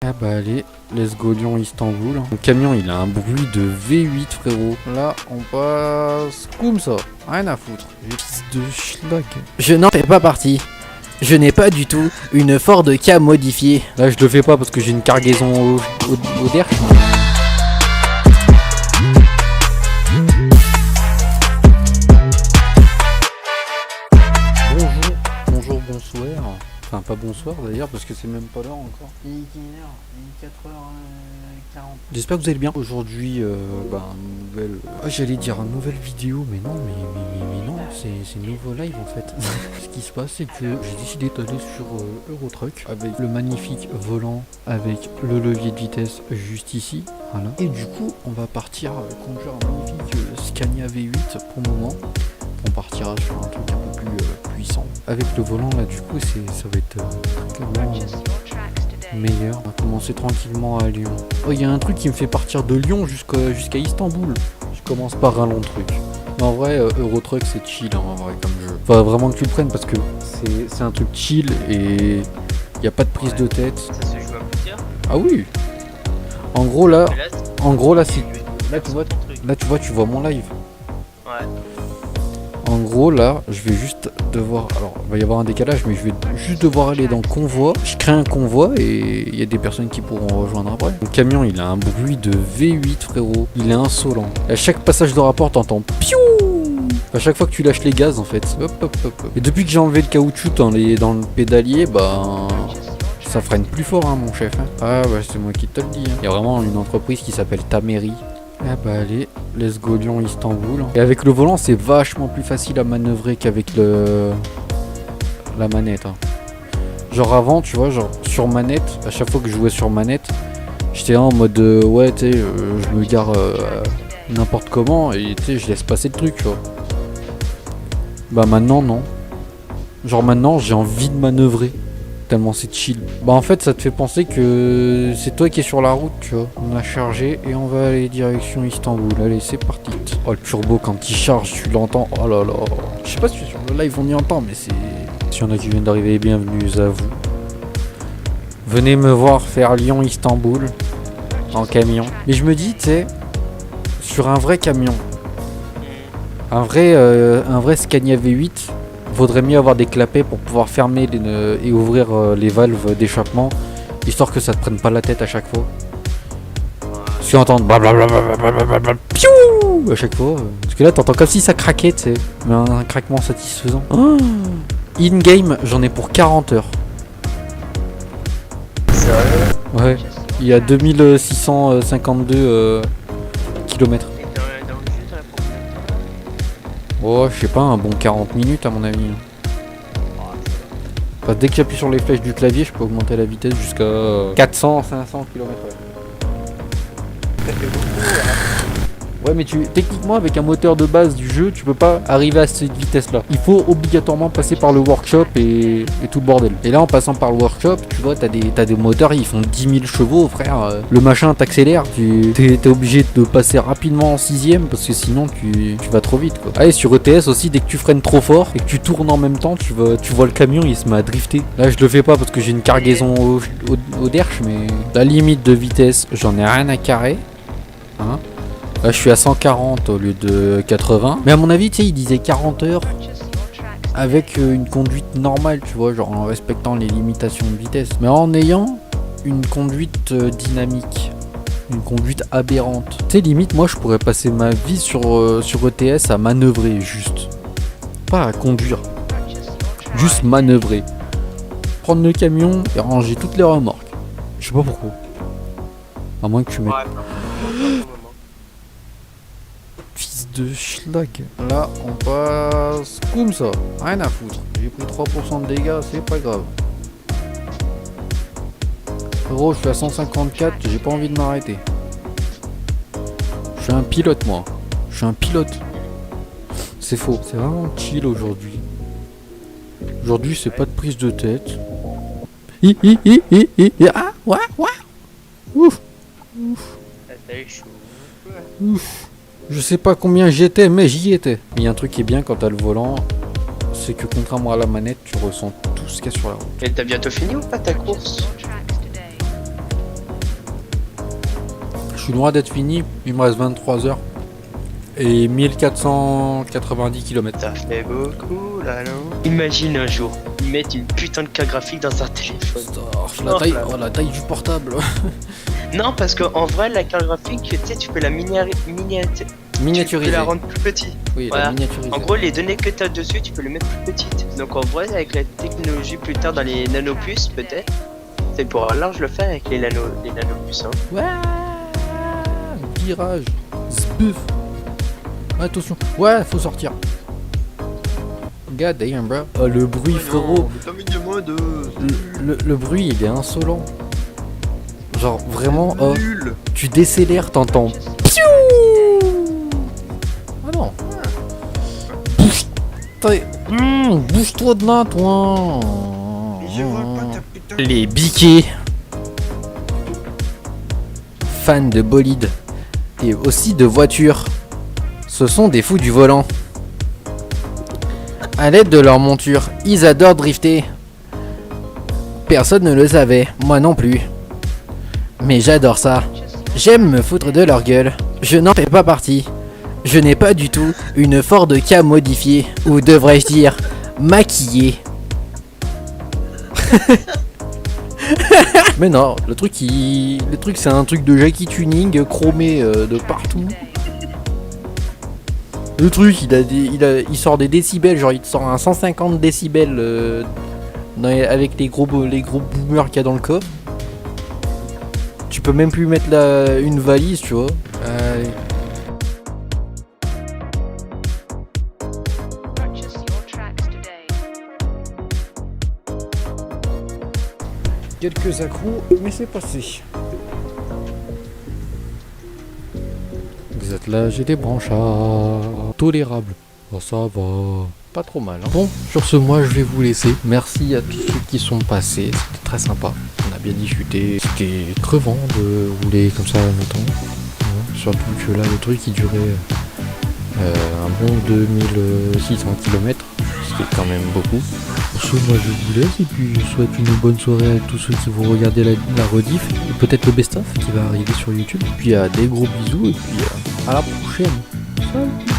Ah bah allez, let's go Lyon Istanbul. Le camion il a un bruit de V8 frérot. Là on passe comme ça, rien à foutre. Fils de schlag. Je n'en fais pas partie. Je n'ai pas du tout une Ford Ka modifiée. Là je le fais pas parce que j'ai une cargaison au derche. Bonjour, bonsoir. Enfin pas bonsoir d'ailleurs parce que c'est même pas l'heure encore. Il est 4h40. J'espère que vous allez bien. Aujourd'hui, nouvelle... j'allais dire une nouvelle vidéo, mais non, mais non, c'est un nouveau live en fait. Ce qui se passe, c'est que j'ai décidé d'aller sur Eurotruck avec le magnifique volant, avec le levier de vitesse juste ici. Voilà. Et du coup, on va partir conduire un magnifique Scania V8 pour le moment. On partira sur un truc un peu plus puissant. Avec le volant là, du coup, ça va être clairement meilleur. On va commencer tranquillement à Lyon. Oh, il y a un truc qui me fait partir de Lyon jusqu'à Istanbul. Je commence par un long truc. Mais en vrai, Eurotruck c'est chill hein, en vrai comme jeu. Faut vraiment que tu le prennes parce que c'est un truc chill et il n'y a pas de prise de tête. Ça se joue à plusieurs. Ah oui. En gros là, c'est là tu vois, tu vois mon live. Ouais. En gros là, je vais juste devoir... Alors, il va y avoir un décalage, mais je vais juste devoir aller dans convoi. Je crée un convoi et il y a des personnes qui pourront rejoindre après. Le camion, il a un bruit de V8, frérot. Il est insolent. À chaque passage de rapport, t'entends piou. À chaque fois que tu lâches les gaz, en fait. Hop, hop, hop, hop. Et depuis que j'ai enlevé le caoutchouc dans le pédalier, ça freine plus fort, hein, mon chef. Hein. Ah, bah, c'est moi qui te le dis. Hein. Il y a vraiment une entreprise qui s'appelle Tameri. Ah bah allez, let's go Lyon Istanbul. Et avec le volant c'est vachement plus facile à manœuvrer qu'avec la manette. Hein. Genre avant tu vois, genre sur manette, à chaque fois que je jouais sur manette, j'étais en mode ouais tu sais, je me gare n'importe comment et tu sais je laisse passer le truc tu vois. Bah maintenant non. Genre maintenant j'ai envie de manœuvrer. Tellement c'est chill. Bah en fait ça te fait penser que c'est toi qui es sur la route tu vois. On a chargé et on va aller direction Istanbul. Allez c'est parti. Oh le turbo quand il charge tu l'entends. Oh là là. Je sais pas si sur le live on y entend mais c'est... S'il y en a qui viennent d'arriver, bienvenue à vous. Venez me voir faire Lyon-Istanbul en camion. Mais je me dis tu sais, sur un vrai camion, un vrai Scania V8, vaudrait mieux avoir des clapets pour pouvoir fermer et ouvrir les valves d'échappement, histoire que ça te prenne pas la tête à chaque fois. Si tu entends blablabla, piou à chaque fois, parce que là t'entends comme si ça craquait, tu sais, mais un craquement satisfaisant. Oh in-game, j'en ai pour 40 heures. Sérieux? Ouais, il y a 2652 km. Et dans le jeu, t'en as pour combien? Oh, je sais pas, un bon 40 minutes à mon avis. Enfin, dès que j'appuie sur les flèches du clavier, je peux augmenter la vitesse jusqu'à 400, 500 km/h. Ouais, mais techniquement, avec un moteur de base du jeu, tu peux pas arriver à cette vitesse-là. Il faut obligatoirement passer par le workshop et tout le bordel. Et là, en passant par le workshop, tu vois, t'as des moteurs, ils font 10 000 chevaux, frère. Le machin t'accélère, t'es obligé de passer rapidement en 6ème parce que sinon, tu vas trop vite, quoi. Allez, sur ETS aussi, dès que tu freines trop fort et que tu tournes en même temps, tu vois le camion, il se met à drifter. Là, je le fais pas parce que j'ai une cargaison au derche, mais la limite de vitesse, j'en ai rien à carrer. Hein? Là je suis à 140 au lieu de 80. Mais à mon avis tu sais il disait 40 heures avec une conduite normale tu vois, genre en respectant les limitations de vitesse. Mais en ayant une conduite dynamique, une conduite aberrante. Tu sais limite moi je pourrais passer ma vie sur ETS à manœuvrer juste. Pas à conduire. Juste manœuvrer. Prendre le camion et ranger toutes les remorques. Je sais pas pourquoi. À moins que tu mettes... Fils de schlag. Là, on passe comme ça. Rien à foutre. J'ai pris 3% de dégâts, c'est pas grave. Frérot, je suis à 154, j'ai pas envie de m'arrêter. Je suis un pilote, moi. Je suis un pilote. C'est faux. C'est vraiment chill aujourd'hui. Aujourd'hui, c'est pas de prise de tête. Ah, ouais. Ouf. Ouf. Je sais pas combien j'étais, mais j'y étais. Il y a un truc qui est bien quand t'as le volant, c'est que contrairement à la manette, tu ressens tout ce qu'il y a sur la route. Et t'as bientôt fini ou pas ta course? suis loin d'être fini, il me reste 23 heures. Et 1490 km. Ça fait beaucoup là, non? Imagine un jour, ils mettent une putain de carte graphique dans un téléphone. La taille du portable. Non, parce qu'en vrai, la carte graphique, tu sais, tu peux la tu peux Miniaturisé. la rendre plus petite. Oui, Voilà. la miniaturisée. En gros, les données que tu as dessus, tu peux les mettre plus petites. Donc en vrai, avec la technologie plus tard dans les nanopuces, peut-être, c'est pour large le faire avec les nanopuces. Hein. Ouais. Virage. Zbuff. Attention. Ouais, faut sortir. God damn, bro. Oh, le bruit, frérot. Le bruit, il est insolent. Genre, vraiment, oh, tu décélères, t'entends. Piou. Ah non. Bouge-toi de là, toi. Les biquets. Fans de bolide. Et aussi de voitures. Ce sont des fous du volant. À l'aide de leur monture, ils adorent drifter. Personne ne le savait, moi non plus. Mais j'adore ça. J'aime me foutre de leur gueule. Je n'en fais pas partie. Je n'ai pas du tout une Ford Ka modifiée. Ou devrais-je dire, maquillée. Mais non, le truc c'est un truc de Jackie Tuning chromé de partout. Le truc, il sort des décibels, genre il te sort un 150 décibels avec les gros boomers qu'il y a dans le coffre. Tu peux même plus mettre une valise, tu vois. Quelques accros, mais c'est passé. Vous êtes là, j'ai des branchards. Tolérable. Bon, ça va. Pas trop mal. Hein. Bon, sur ce, moi, je vais vous laisser. Merci à tous ceux qui sont passés. C'était très sympa. On a bien discuté. C'était crevant de rouler comme ça longtemps. Ouais. Surtout que là, le truc, il durait un bon 2600 km. Ce qui est quand même beaucoup. Pour ce, moi, je vous laisse. Et puis, je souhaite une bonne soirée à tous ceux qui vont regarder la rediff. Et peut-être le best-of qui va arriver sur YouTube. Et puis, des gros bisous. Et puis, à la prochaine. Salut.